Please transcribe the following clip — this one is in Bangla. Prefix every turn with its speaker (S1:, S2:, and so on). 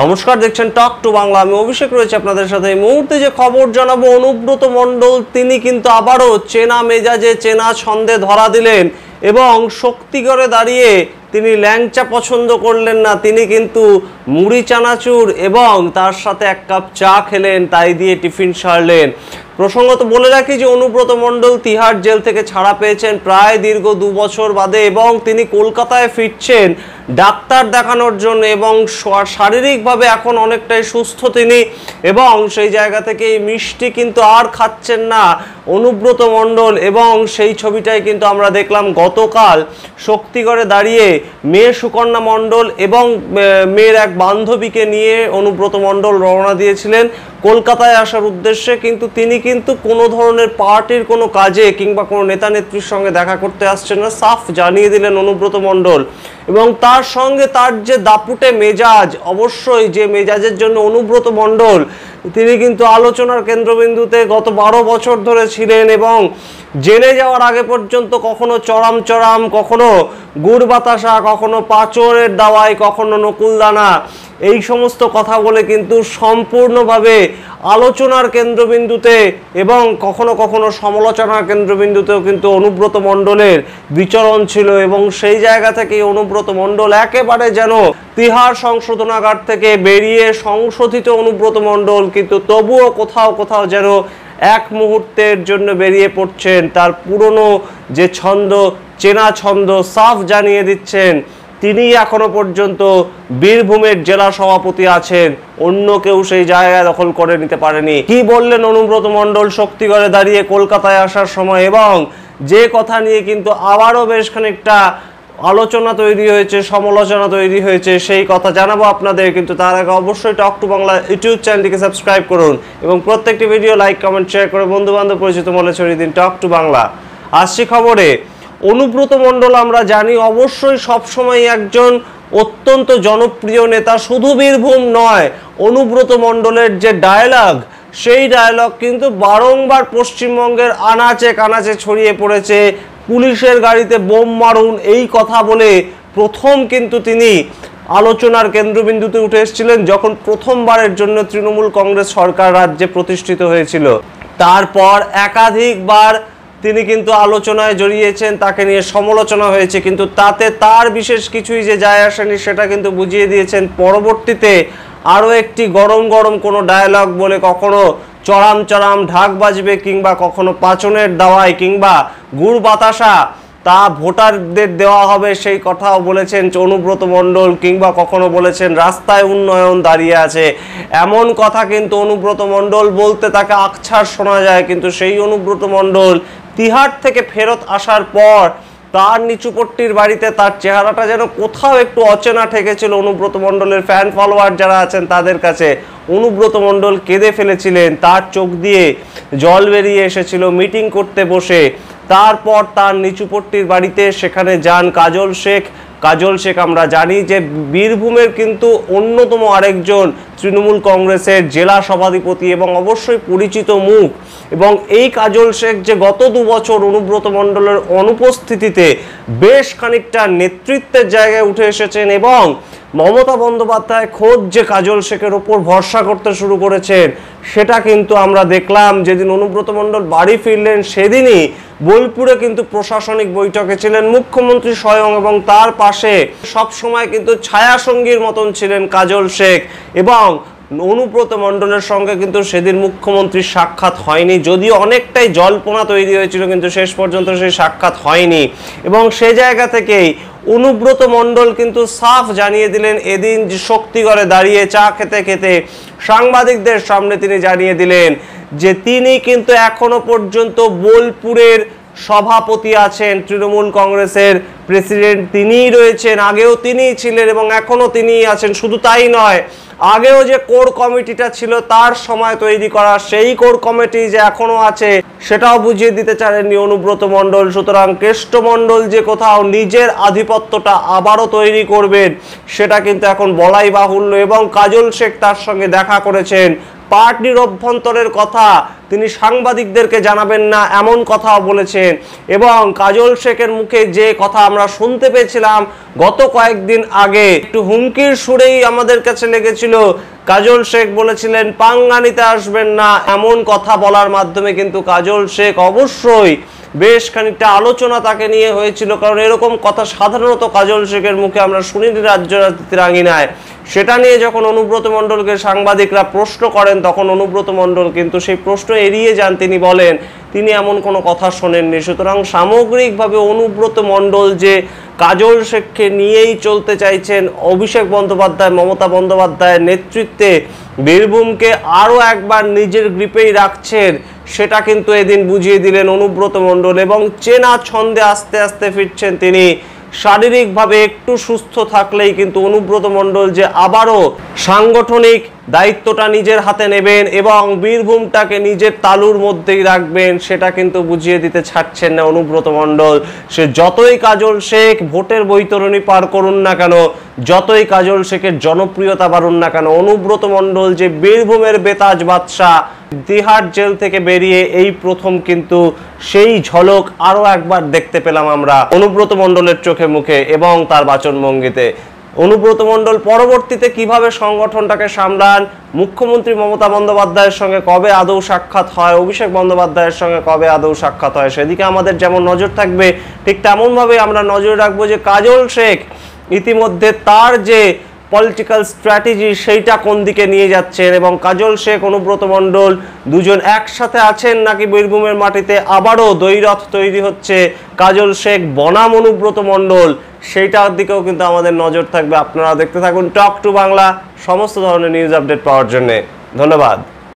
S1: নমস্কার, দেখছেন টক টু বাংলা। আমি অভিষেক রয়েছে আপনাদের সাথে। এই মুহূর্তে যে খবর জানাবো, অনুব্রত মণ্ডল তিনি কিন্তু আবারও চেনা মেজাজে চেনা ছন্দে ধরা দিলেন এবং শক্তিগড়ে দাঁড়িয়ে তিনি ল্যাংচা পছন্দ করলেন না, তিনি কিন্তু মুড়ি চানাচুর এবং তার সাথে এক কাপ চা খেলেন, তাই দিয়ে টিফিন সারলেন। প্রসঙ্গত বলে রাখি যে অনুব্রত মণ্ডল তিহার জেল থেকে ছাড়া পেয়েছেন প্রায় দীর্ঘ 2 বছর বাদে এবং তিনি কলকাতায় ফিরছেন ডাক্তার দেখানোর জন্য এবং শারীরিকভাবে এখন অনেকটাই সুস্থ তিনি, এবং সেই জায়গা থেকে এই মিষ্টি কিন্তু আর খাচ্ছেন না অনুব্রত মণ্ডল। এবং সেই ছবিটাই কিন্তু আমরা দেখলাম গতকাল শক্তিগড়ে দাঁড়িয়ে মেয়ে সুকন্যা মণ্ডল এবং মেয়ের এক বান্ধবীকে নিয়ে অনুব্রত মণ্ডল রওনা দিয়েছিলেন কলকাতায় আসার উদ্দেশ্যে। কিন্তু তিনি কিন্তু কোনো ধরনের পার্টির কোনো কাজে কিংবা কোনো নেতা নেত্রীর সঙ্গে দেখা করতে আসছেন না, সাফ জানিয়ে দিলেন অনুব্রত মণ্ডল। এবং তার সঙ্গে তার যে দাপুটে মেজাজ, অবশ্যই যে মেজাজের জন্য অনুব্রত মণ্ডল তিনি কিন্তু আলোচনার কেন্দ্রবিন্দুতে গত 12 বছর ধরে ছিলেন এবং জেলে যাওয়ার আগে পর্যন্ত কখনো চড়াম চড়াম, কখনো গুড় বাতাসা, কখনো পাঁচরের দাওয়াই, কখনো নকুলদানা, এই সমস্ত কথা বলে কিন্তু সম্পূর্ণভাবে আলোচনার কেন্দ্রবিন্দুতে এবং কখনো কখনো সমালোচনার কেন্দ্রবিন্দুতেও কিন্তু অনুব্রত মণ্ডলের বিচরণ ছিল। এবং সেই জায়গা থেকে অনুব্রত মণ্ডল একেবারে যেন তিহার সংশোধনাগার থেকে বেরিয়ে সংশোধিত অনুব্রত মণ্ডল, কিন্তু তবুও কোথাও কোথাও যেন এক মুহূর্তের জন্য বেরিয়ে পড়ছেন তার পুরনো যে ছন্দ, চেনা ছন্দ সাফ জানিয়ে দিচ্ছেন তিনি এখনো পর্যন্ত বীরভূমের জেলা সভাপতি আছেন, অন্য কেউ সেই জায়গা দখল করে নিতে পারেনি। কি বললেন অনুব্রত মণ্ডল শক্তিগড়ে দাঁড়িয়ে কলকাতায় আসার সময়, এবং যে কথা নিয়ে কিন্তু আবারও বেশ খানিকটা আলোচনা তৈরি হয়েছে, সমালোচনা তৈরি হয়েছে, সেই কথা জানাবো আপনাদের। কিন্তু তার আগে অবশ্যই টক টু বাংলা ইউটিউব চ্যানেলটিকে সাবস্ক্রাইব করুন এবং প্রত্যেকটি ভিডিও লাইক, কমেন্ট, শেয়ার করে বন্ধু বান্ধব পরিচিত মনে ছড়িয়ে দিন। টক টু বাংলা আসছি খবরে। অনুব্রত মণ্ডল আমরা জানি অবশ্যই সবসময় একজন অত্যন্ত জনপ্রিয় নেতা, শুধু বীরভূম নয়, অনুব্রত মণ্ডলের যে ডায়লগ, সেই ডায়লগ কিন্তু বারংবার পশ্চিমবঙ্গের আনাচে কানাচে ছড়িয়ে পড়েছে। পুলিশের গাড়িতে বোম মারুন, এই কথা বলে প্রথম কিন্তু তিনি আলোচনার কেন্দ্রবিন্দুতে উঠে এসেছিলেন যখন প্রথমবারের জন্য তৃণমূল কংগ্রেস সরকার রাজ্যে প্রতিষ্ঠিত হয়েছিল। তারপর একাধিকবার তিনি কিন্তু আলোচনায় জড়িয়েছেন, তাকে নিয়ে সমালোচনা হয়েছে, কিন্তু তাতে তার বিশেষ কিছুই যে যায় আসেনি সেটা কিন্তু বুঝিয়ে দিয়েছেন। পরবর্তীতে আরও একটি গরম গরম কোনো ডায়লগ বলে, কখনো চড়াম চড়াম ঢাক বাজবে কিংবা কখনো পাচনের দাওয়াই কিংবা গুড় বাতাসা তা ভোটারদের দেওয়া হবে, সেই কথাও বলেছেন অনুব্রত মণ্ডল। কিংবা কখনো বলেছেন রাস্তায় উন্নয়ন দাঁড়িয়ে আছে, এমন কথা কিন্তু অনুব্রত মণ্ডল বলতে তাকে আকছার শোনা যায়। কিন্তু সেই অনুব্রত মণ্ডল তিহার থেকে ফেরত আসার পর তার নিচুপট্টির বাড়িতে তার চেহারাটা যেন কোথাও একটু অচেনা ঠেকেছিল অনুব্রত মণ্ডলের ফ্যান ফলোয়ার যারা আছেন তাদের কাছে। অনুব্রত মণ্ডল কেঁদে ফেলেছিলেন, তার চোখ দিয়ে জল বেরিয়ে এসেছিল মিটিং করতে বসে। তারপর তার নিচুপট্টির বাড়িতে সেখানে যান কাজল শেখ। কাজল শেখ আমরা জানি যে বীরভূমের কিন্তু অন্যতম আরেকজন তৃণমূল কংগ্রেসের জেলা সভাধিপতি এবং অবশ্যই পরিচিত মুখ। এবং এই কাজল শেখ যে গত 2 বছর অনুব্রত মণ্ডলের অনুপস্থিতিতে বেশ খানিকটা নেতৃত্বের জায়গায় উঠে এসেছেন এবং মমতা বন্দ্যোপাধ্যায় খোদ যে কাজল শেখের ওপর ভরসা করতে শুরু করেছেন, সেটা কিন্তু আমরা দেখলাম যেদিন অনুব্রত মণ্ডল বাড়ি ফিরলেন সেদিনই বোলপুরে কিন্তু প্রশাসনিক বৈঠকে ছিলেন মুখ্যমন্ত্রী স্বয়ং এবং তার পাশে সবসময় কিন্তু ছায়াসঙ্গীর মতন ছিলেন কাজল শেখ। এবং অনুব্রত মণ্ডলের সঙ্গে কিন্তু সেদিন মুখ্যমন্ত্রীর সাক্ষাৎ হয়নি, যদিও অনেকটাই জল্পনা তৈরি হয়েছিল, কিন্তু শেষ পর্যন্ত সেই সাক্ষাৎ হয়নি। এবং সে জায়গা থেকেই অনুব্রত মণ্ডল কিন্তু সাফ জানিয়ে দিলেন এদিন যে শক্তিগড়ে দাঁড়িয়ে চা খেতে খেতে সাংবাদিকদের সামনে তিনি জানিয়ে দিলেন যে তিনি কিন্তু এখনো পর্যন্ত বোলপুরের সভাপতি আছেন, তৃণমূল কংগ্রেসের প্রেসিডেন্ট তিনিই রয়েছেন, আগেও তিনিই ছিলেন এবং এখনো তিনিই আছেন। শুধু তাই নয়, আগেও যে কোর কমিটিটা ছিল তার সময় তৈরি করা সেই কোর কমিটি যে এখনো আছে সেটাও বুঝিয়ে দিতে চাননি অনুব্রত মণ্ডল। সুতরাং কেষ্টমণ্ডল যে কোথাও নিজের আধিপত্যটা আবারও তৈরি করবেন সেটা কিন্তু এখন বলাই বাহুল্য। এবং কাজল শেখ তার সঙ্গে দেখা করেছেন, পার্টির অভ্যন্তরের কথা তিনি সাংবাদিকদেরকে জানাবেন না, এমন কথাও বলেছেন। এবং কাজল শেখের মুখে যে কথা আমরা শুনতে পেয়েছিলাম গত কয়েকদিন আগে, একটু হুমকির সুরেই আমাদের কাছে লেগেছিল। কাজল শেখ বলেছিলেন পাঙ্গা নিতে আসবেন না, এমন কথা বলার মাধ্যমে কিন্তু কাজল শেখ অবশ্যই বেশ খানিকটা আলোচনা তাকে নিয়ে হয়েছিল, কারণ এরকম কথা সাধারণত কাজল শেখের মুখে আমরা শুনিনি রাজ্য রাজনীতির আঙিনায়। সেটা নিয়ে যখন অনুব্রত মণ্ডলকে সাংবাদিকরা প্রশ্ন করেন, তখন অনুব্রত মণ্ডল কিন্তু সেই প্রশ্ন এড়িয়ে যান। তিনি বলেন তিনি এমন কোনো কথা শোনেননি। সুতরাং সামগ্রিকভাবে অনুব্রত মণ্ডল যে কাজল শেখকে নিয়েই চলতে চাইছেন, অভিষেক বন্দ্যোপাধ্যায় মমতা বন্দ্যোপাধ্যায়ের নেতৃত্বে বীরভূমকে আরও একবার নিজের গ্রিপেই রাখছেন, সেটা কিন্তু এদিন বুঝিয়ে দিলেন অনুব্রত মণ্ডল। এবং চেনা ছন্দে আস্তে আস্তে ফিরছেন তিনি। শারীরিকভাবে একটু সুস্থ থাকলেই কিন্তু অনুব্রত মণ্ডল যে আবারও সাংগঠনিক দায়িত্বটা নিজের হাতে নেবেন এবং বীরভূমটাকে নিজের তালুর মধ্যেই রাখবেন, সেটা কিন্তু বুঝিয়ে দিতে ছাড়ছেন না অনুব্রত মণ্ডল। সে যতই কাজল শেখ ভোটের বৈতরণী পার করুন না কেন, যতই কাজল শেখের জনপ্রিয়তা বাড়ুন না কেন, অনুব্রত মণ্ডল যে বীরভূমের বেতাজ বাদশা, তিহার জেল থেকে বেরিয়ে এই প্রথম কিন্তু সেই ঝলক আরো একবার দেখতে পেলাম আমরা অনুব্রত মণ্ডলের চোখে মুখে এবং তার বাচনভঙ্গিতে। অনুব্রত মণ্ডল পরবর্তীতে কিভাবে সংগঠনটাকে সামলান, মুখ্যমন্ত্রী মমতা বন্দ্যোপাধ্যায়ের সঙ্গে কবে আদৌ সাক্ষাৎ হয়, অভিষেক বন্দ্যোপাধ্যায়ের সঙ্গে কবে আদৌ সাক্ষাৎ হয়, সেদিকে আমাদের যেমন নজর থাকবে, ঠিক তেমনভাবে আমরা নজর রাখবো যে কাজল শেখ ইতিমধ্যে তার যে পলিটিক্যাল স্ট্র্যাটেজি সেইটা কোন দিকে নিয়ে যাচ্ছেন, এবং কাজল শেখ অনুব্রত মণ্ডল দুজন একসাথে আছেন নাকি বীরভূমের মাটিতে আবারও দ্বৈরথ তৈরি হচ্ছে কাজল শেখ বনাম অনুব্রত মণ্ডল, সেইটার দিকেও কিন্তু আমাদের নজর থাকবে। আপনারা দেখতে থাকুন টক টু বাংলা, সমস্ত ধরনের নিউজ আপডেট পাওয়ার জন্য। ধন্যবাদ।